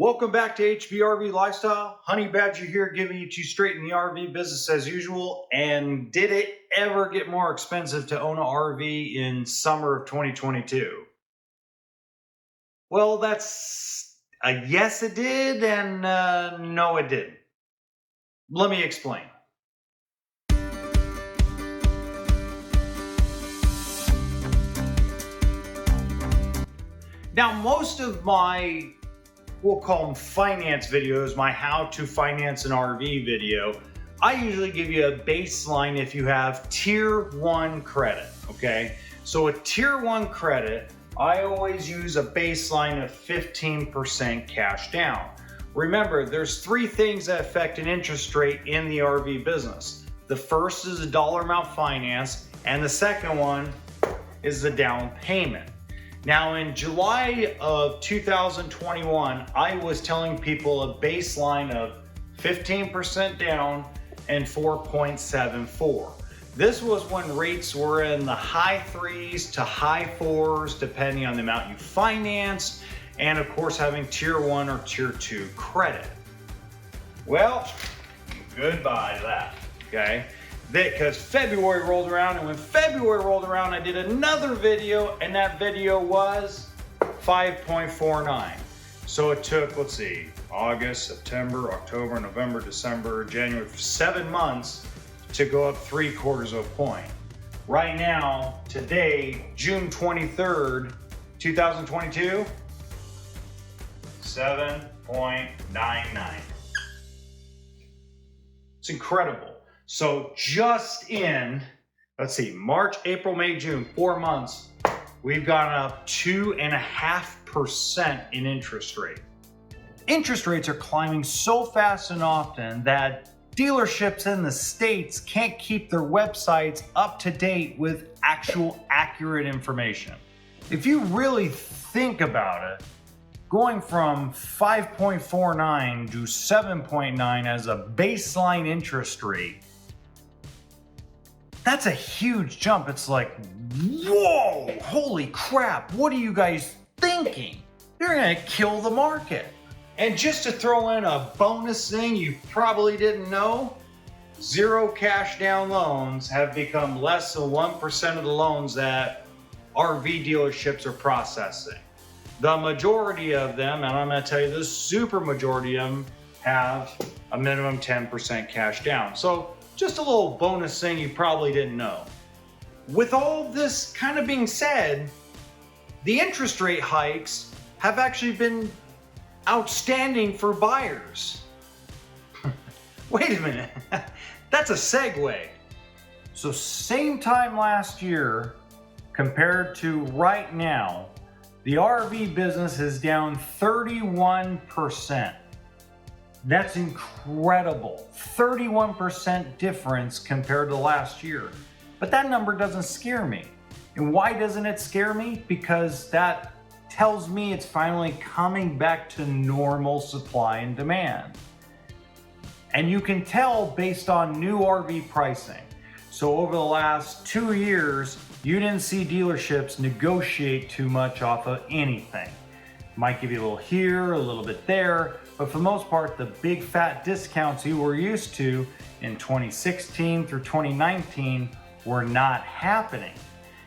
Welcome back to HBRV Lifestyle. Honey Badger here, giving you two straight in the RV business as usual. And did it ever get more expensive to own an RV in summer of 2022? Well, that's a yes it did, and no it didn't. Let me explain. Now, most of my, we'll call them finance videos, my how to finance an RV video, I usually give you a baseline if you have tier 1 credit, okay? So with tier 1 credit, I always use a baseline of 15% cash down. Remember, there's three things that affect an interest rate in the RV business. The first is a dollar amount finance, and the second one is the down payment. Now in July of 2021, I was telling people a baseline of 15% down and 4.74. This was when rates were in the high 3s to high 4s, depending on the amount you financed, and of course having tier 1 or tier 2 credit. Well, goodbye to that, okay? Because February rolled around, and when February rolled around, I did another video, and that video was 5.49. So it took, let's see, August, September, October, November, December, January, 7 months to go up 3/4 of a point. Right now, today, June 23rd, 2022, 7.99. It's incredible. So just in, let's see, March, April, May, June, 4 months, we've gone up 2.5% in interest rate. Interest rates are climbing so fast and often that dealerships in the States can't keep their websites up to date with actual accurate information. If you really think about it, going from 5.49 to 7.9 as a baseline interest rate, that's a huge jump. It's like, whoa, holy crap, what are you guys thinking? You're gonna kill the market. And just to throw in a bonus thing you probably didn't know, zero cash down loans have become less than 1% of the loans that RV dealerships are processing. The majority of them, and I'm gonna tell you the super majority of them, have a minimum 10% cash down. So just a little bonus thing you probably didn't know. With all this kind of being said, the interest rate hikes have actually been outstanding for buyers. Wait a minute, that's a segue. So same time last year compared to right now, the RV business is down 31%. That's incredible. 31% difference compared to last year. But that number doesn't scare me. And why doesn't it scare me? Because that tells me it's finally coming back to normal supply and demand. And you can tell based on new RV pricing. So over the last 2 years, you didn't see dealerships negotiate too much off of anything. Might give you a little here, a little bit there, but for the most part, the big fat discounts you were used to in 2016 through 2019 were not happening.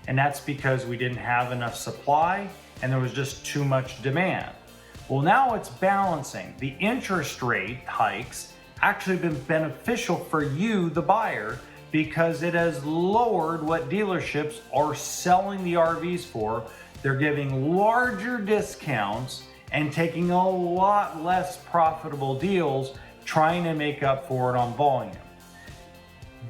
And that's because we didn't have enough supply and there was just too much demand. Well, now it's balancing. The interest rate hikes actually been beneficial for you, the buyer, because it has lowered what dealerships are selling the RVs for. They're giving larger discounts and taking a lot less profitable deals, trying to make up for it on volume.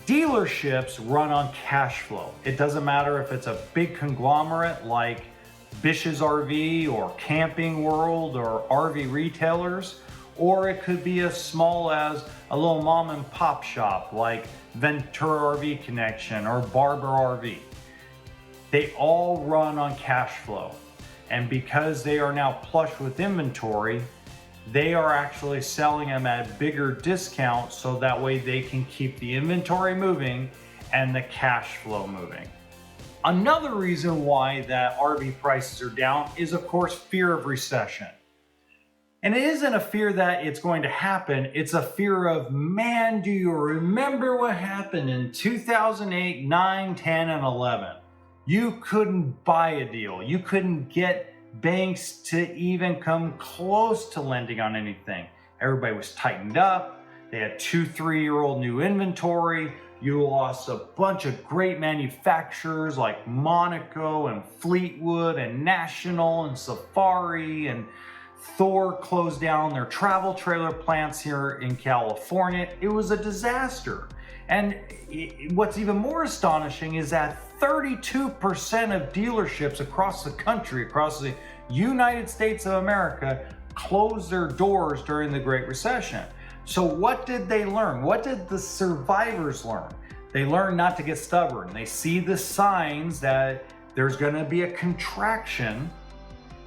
Dealerships run on cash flow. It doesn't matter if it's a big conglomerate like Bish's RV or Camping World or RV retailers, or it could be as small as a little mom and pop shop like Ventura RV Connection or Barber RV. They all run on cash flow. And because they are now plush with inventory, they are actually selling them at bigger discounts so that way they can keep the inventory moving and the cash flow moving. Another reason why that RV prices are down is, of course, fear of recession. And it isn't a fear that it's going to happen. It's a fear of, man, do you remember what happened in 2008, 9, 10, and 11? You couldn't buy a deal. You couldn't get banks to even come close to lending on anything. Everybody was tightened up. They had 2-3-year-old new inventory. You lost a bunch of great manufacturers like Monaco and Fleetwood and National and Safari, and Thor closed down their travel trailer plants here in California. It was a disaster. And what's even more astonishing is that 32% of dealerships across the country, across the United States of America, closed their doors during the Great Recession. So what did they learn? What did the survivors learn? They learned not to get stubborn. They see the signs that there's going to be a contraction,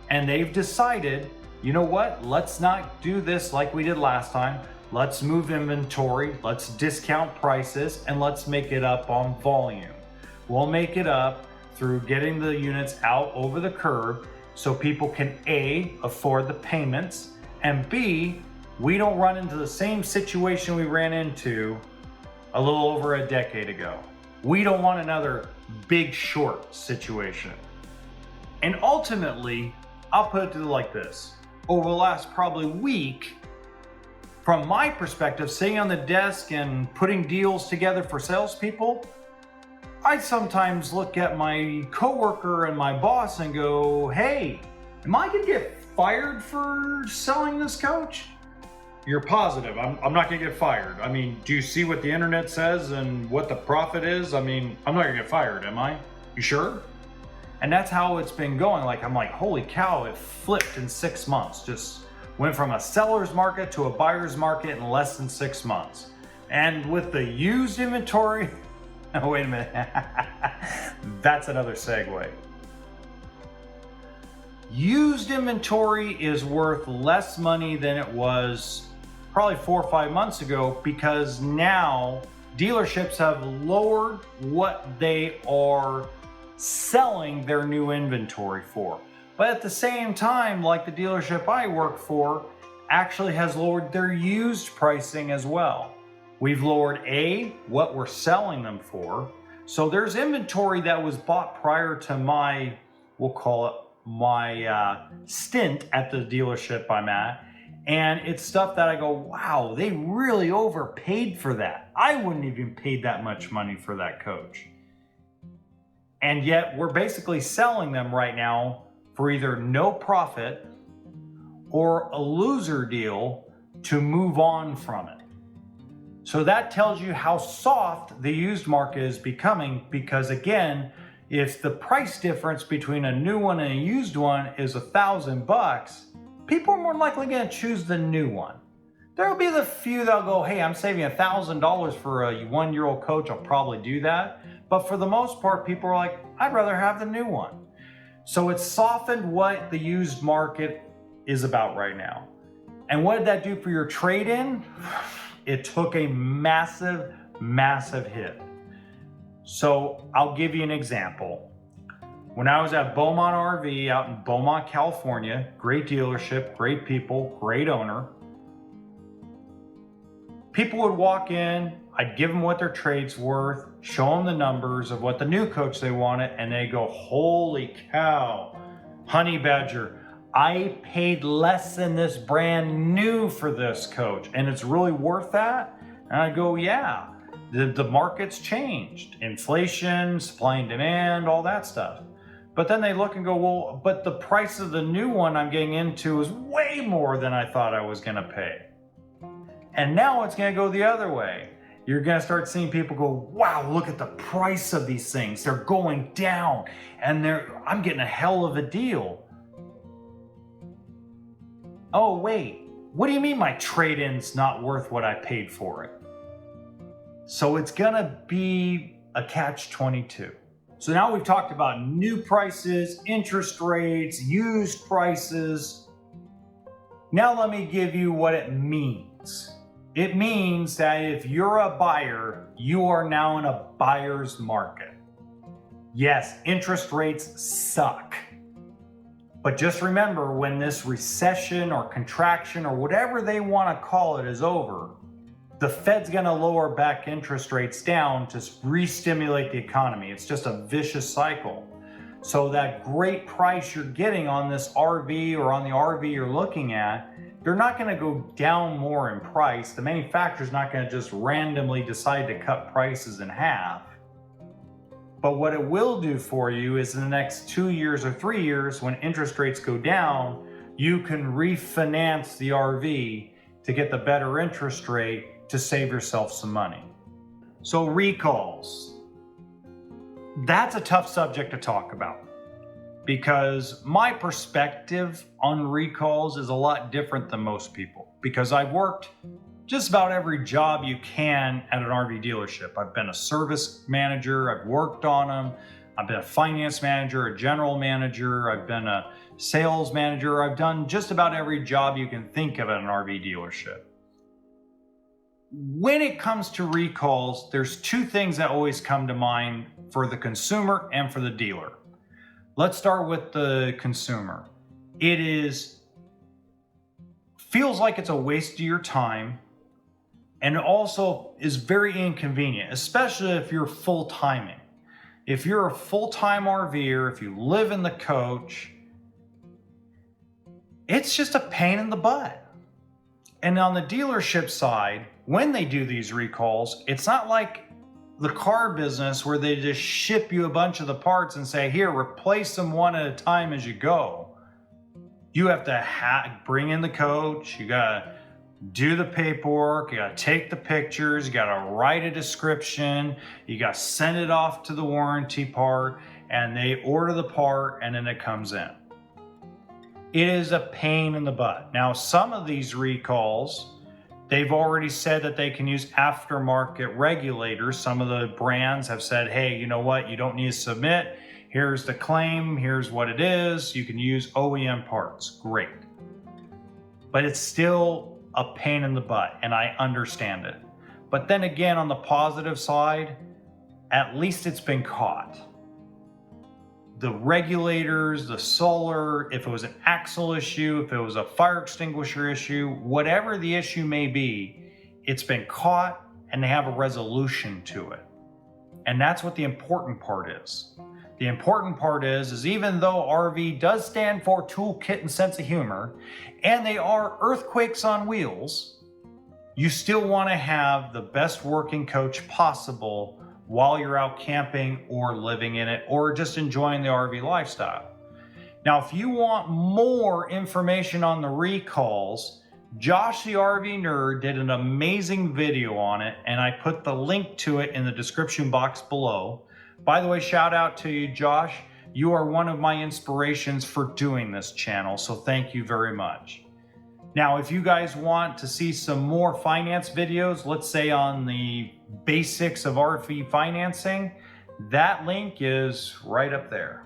and they've decided, you know what? Let's not do this like we did last time. Let's move inventory, let's discount prices, and let's make it up on volume. We'll make it up through getting the units out over the curb so people can A, afford the payments, and B, we don't run into the same situation we ran into a little over a decade ago. We don't want another Big Short situation. And ultimately, I'll put it like this. Over the last probably week, from my perspective, sitting on the desk and putting deals together for salespeople, I sometimes look at my coworker and my boss and go, hey, am I gonna get fired for selling this coach? You're positive? I'm not gonna get fired. I mean, do you see what the internet says and what the profit is? I mean, I'm not gonna get fired, am I? You sure? And that's how it's been going. Like, I'm like, holy cow, it flipped in 6 months. Just went from a seller's market to a buyer's market in less than 6 months. And with the used inventory, oh, wait a minute. That's another segue. Used inventory is worth less money than it was probably 4 or 5 months ago, because now dealerships have lowered what they are selling their new inventory for. But at the same time, like the dealership I work for actually has lowered their used pricing as well. We've lowered what we're selling them for. So there's inventory that was bought prior to my, we'll call it my stint at the dealership I'm at. And it's stuff that I go, wow, they really overpaid for that. I wouldn't even paid that much money for that coach. And yet we're basically selling them right now for either no profit or a loser deal to move on from it. So that tells you how soft the used market is becoming, because again, if the price difference between a new one and a used one is $1,000, people are more likely going to choose the new one. There'll be the few that'll go, hey, I'm saving $1,000 for a 1-year-old coach, I'll probably do that. But for the most part, people are like, I'd rather have the new one. So it's softened what the used market is about right now. And what did that do for your trade-in? It took a massive, massive hit. So I'll give you an example. When I was at Beaumont RV out in Beaumont, California, great dealership, great people, great owner. People would walk in, I'd give them what their trade's worth, show them the numbers of what the new coach they wanted, and they go, holy cow, Honey Badger, I paid less than this brand new for this coach, and it's really worth that? And I go, yeah, the market's changed. Inflation, supply and demand, all that stuff. But then they look and go, well, but the price of the new one I'm getting into is way more than I thought I was gonna pay. And now it's gonna go the other way. You're gonna start seeing people go, wow, look at the price of these things. They're going down, and I'm getting a hell of a deal. Oh, wait, what do you mean my trade-in's not worth what I paid for it? So it's gonna be a catch-22. So now we've talked about new prices, interest rates, used prices. Now let me give you what it means. It means that if you're a buyer, you are now in a buyer's market. Yes, interest rates suck. But just remember, when this recession or contraction or whatever they want to call it is over, the Fed's going to lower back interest rates down to re-stimulate the economy. It's just a vicious cycle. So that great price you're getting on this RV or on the RV you're looking at, they're not going to go down more in price. The manufacturer's not going to just randomly decide to cut prices in half. But what it will do for you is in the next 2 years or 3 years, when interest rates go down, you can refinance the RV to get the better interest rate to save yourself some money. So recalls. That's a tough subject to talk about because my perspective on recalls is a lot different than most people, because I've worked just about every job you can at an RV dealership. I've been a service manager, I've worked on them, I've been a finance manager, a general manager, I've been a sales manager, I've done just about every job you can think of at an RV dealership. When it comes to recalls, there's two things that always come to mind for the consumer and for the dealer. Let's start with the consumer. Feels like it's a waste of your time, and it also is very inconvenient, especially if you're full-timing. If you're a full-time RVer, if you live in the coach, it's just a pain in the butt. And on the dealership side, when they do these recalls, it's not like the car business where they just ship you a bunch of the parts and say, here, replace them one at a time as you go. You have to bring in the coach, you gotta do the paperwork, you gotta take the pictures, you gotta write a description, you gotta send it off to the warranty part, and they order the part and then it comes in. It is a pain in the butt. Now, some of these recalls, they've already said that they can use aftermarket regulators. Some of the brands have said, hey, you know what? You don't need to submit. Here's the claim. Here's what it is. You can use OEM parts. Great. But it's still a pain in the butt, and I understand it. But then again, on the positive side, at least it's been caught. The regulators, the solar, if it was an axle issue, if it was a fire extinguisher issue, whatever the issue may be, it's been caught and they have a resolution to it. And that's what the important part is. The important part is even though RV does stand for toolkit and sense of humor, and they are earthquakes on wheels, you still want to have the best working coach possible while you're out camping or living in it or just enjoying the RV lifestyle. Now, if you want more information on the recalls, Josh the RV Nerd did an amazing video on it, and I put the link to it in the description box below. By the way, shout out to you, Josh. You are one of my inspirations for doing this channel, so thank you very much. Now, if you guys want to see some more finance videos, let's say on the basics of RV financing, that link is right up there.